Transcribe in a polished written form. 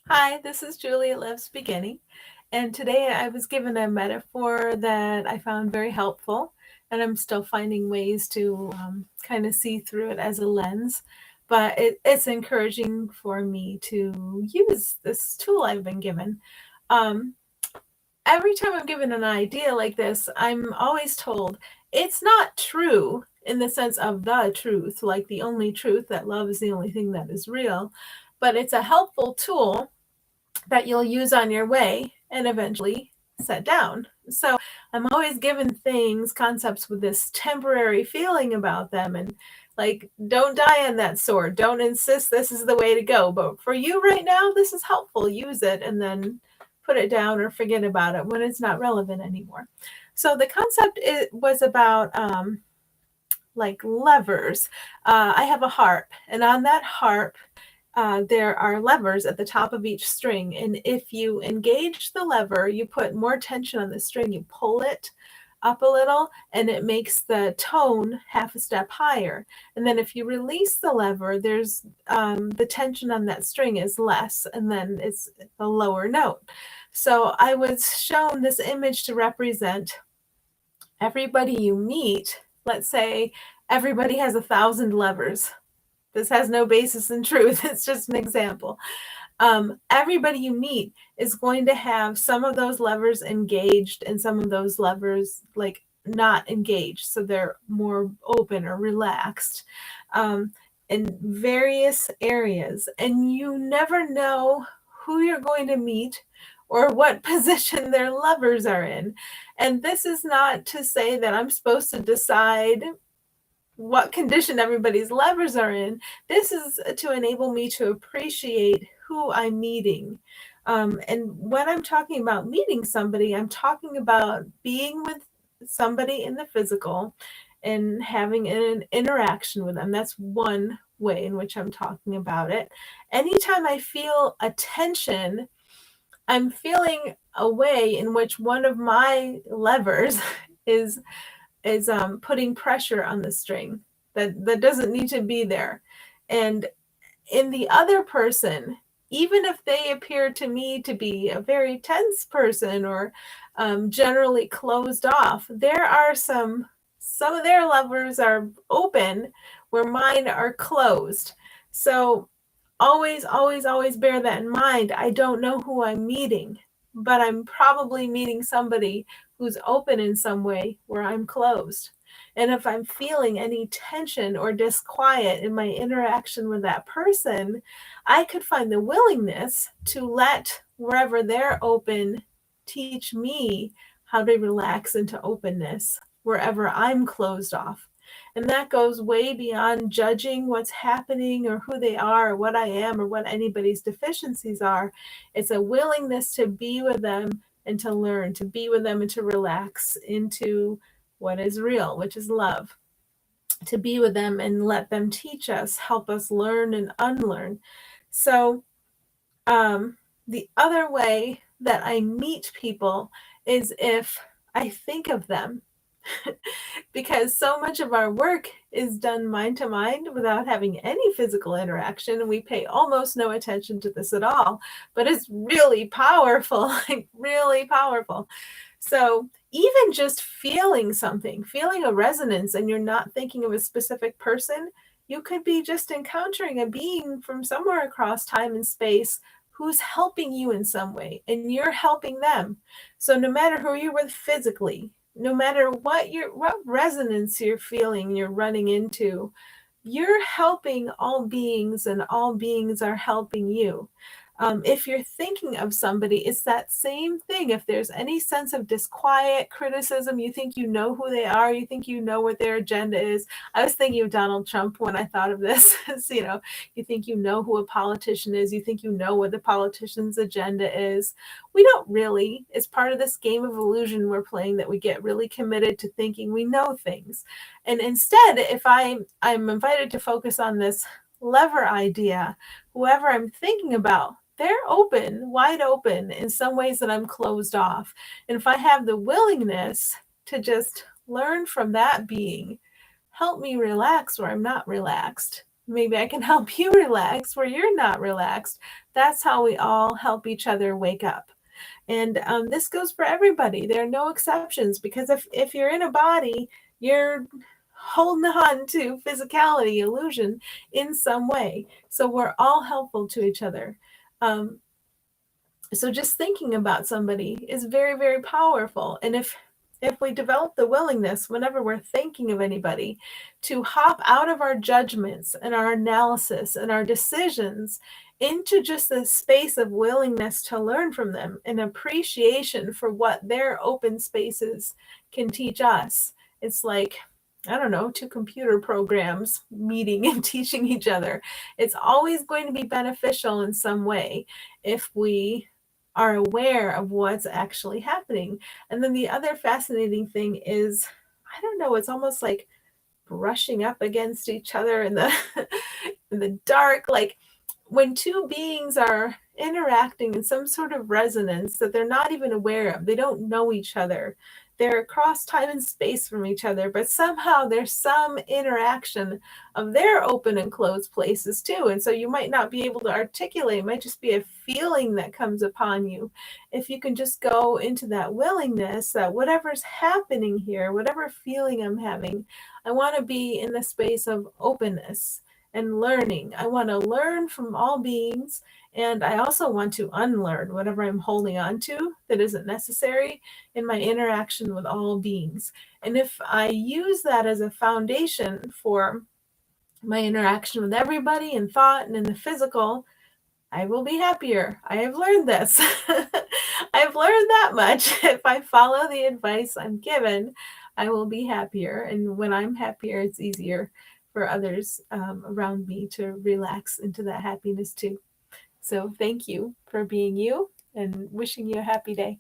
Hi, this is Julia Loves Beginning, and today I was given a metaphor that I found very helpful, and I'm still finding ways to kind of see through it as a lens. But it's encouraging for me to use this tool I've been given. Um, every time I'm given an idea like this, I'm always told it's not true in the sense of the truth, like the only truth, that love is the only thing that is real, but it's a helpful tool that you'll use on your way and eventually set down. So I'm always given things, concepts with this temporary feeling about them, and like, don't die on that sword. Don't insist this is the way to go. But for you right now, this is helpful. Use it and then put it down or forget about it when it's not relevant anymore. So the concept was about like levers. I have a harp, and on that harp, there are levers at the top of each string. And if you engage the lever, you put more tension on the string, you pull it up a little, and it makes the tone half a step higher. And then if you release the lever, there's the tension on that string is less, and then it's a lower note. So I was shown this image to represent everybody you meet. Let's say everybody has 1,000 levers. This has no basis in truth. It's just an example. Everybody you meet is going to have some of those levers engaged and some of those levers like not engaged. So they're more open or relaxed in various areas. And you never know who you're going to meet or what position their levers are in. And this is not to say that I'm supposed to decide what condition everybody's levers are in. This is to enable me to appreciate who I'm meeting. And when I'm talking about meeting somebody, I'm talking about being with somebody in the physical and having an interaction with them. That's one way in which I'm talking about it. Anytime I feel a tension, I'm feeling a way in which one of my levers is putting pressure on the string that doesn't need to be there. And in the other person, even if they appear to me to be a very tense person or generally closed off, there are some of their levers are open where mine are closed. So always bear that in mind. I don't know who I'm meeting, but I'm probably meeting somebody who's open in some way where I'm closed. And if I'm feeling any tension or disquiet in my interaction with that person, I could find the willingness to let wherever they're open teach me how to relax into openness wherever I'm closed off. And that goes way beyond judging what's happening or who they are or what I am or what anybody's deficiencies are. It's a willingness to be with them and to learn, to be with them and to relax into what is real, which is love. To be with them and let them teach us, help us learn and unlearn. So, the other way that I meet people is if I think of them because so much of our work is done mind to mind without having any physical interaction, and we pay almost no attention to this at all, but it's really powerful, like really powerful. So even just feeling something, feeling a resonance, and you're not thinking of a specific person, you could be just encountering a being from somewhere across time and space who's helping you in some way, and you're helping them. So no matter who you're with physically, no matter what resonance you're feeling, you're running into, you're helping all beings, and all beings are helping you. If you're thinking of somebody, it's that same thing. If there's any sense of disquiet, criticism, you think you know who they are, you think you know what their agenda is. I was thinking of Donald Trump when I thought of this. You think you know who a politician is, you think you know what the politician's agenda is. We don't really. It's part of this game of illusion we're playing that we get really committed to thinking we know things. And instead, if I'm invited to focus on this lever idea, whoever I'm thinking about, they're open, wide open in some ways that I'm closed off. And if I have the willingness to just learn from that being, help me relax where I'm not relaxed, maybe I can help you relax where you're not relaxed. That's how we all help each other wake up. And this goes for everybody. There are no exceptions, because if you're in a body, you're holding on to physicality, illusion in some way. So we're all helpful to each other. Um, so just thinking about somebody is very, very powerful. And if we develop the willingness whenever we're thinking of anybody to hop out of our judgments and our analysis and our decisions into just the space of willingness to learn from them and appreciation for what their open spaces can teach us, it's like, I don't know, two computer programs meeting and teaching each other. It's always going to be beneficial in some way if we are aware of what's actually happening. And then the other fascinating thing is, I don't know, it's almost like brushing up against each other in the in the dark, like when two beings are interacting in some sort of resonance that they're not even aware of. They don't know each other. They're across time and space from each other, but somehow there's some interaction of their open and closed places too. And so you might not be able to articulate, it might just be a feeling that comes upon you. If you can just go into that willingness that whatever's happening here, whatever feeling I'm having, I want to be in the space of openness and learning. I want to learn from all beings, and I also want to unlearn whatever I'm holding on to that isn't necessary in my interaction with all beings. And if I use that as a foundation for my interaction with everybody in thought and in the physical, I will be happier. I have learned this. I've learned that much. If I follow the advice I'm given, I will be happier. And when I'm happier, it's easier for others around me to relax into that happiness too. So thank you for being you, and wishing you a happy day.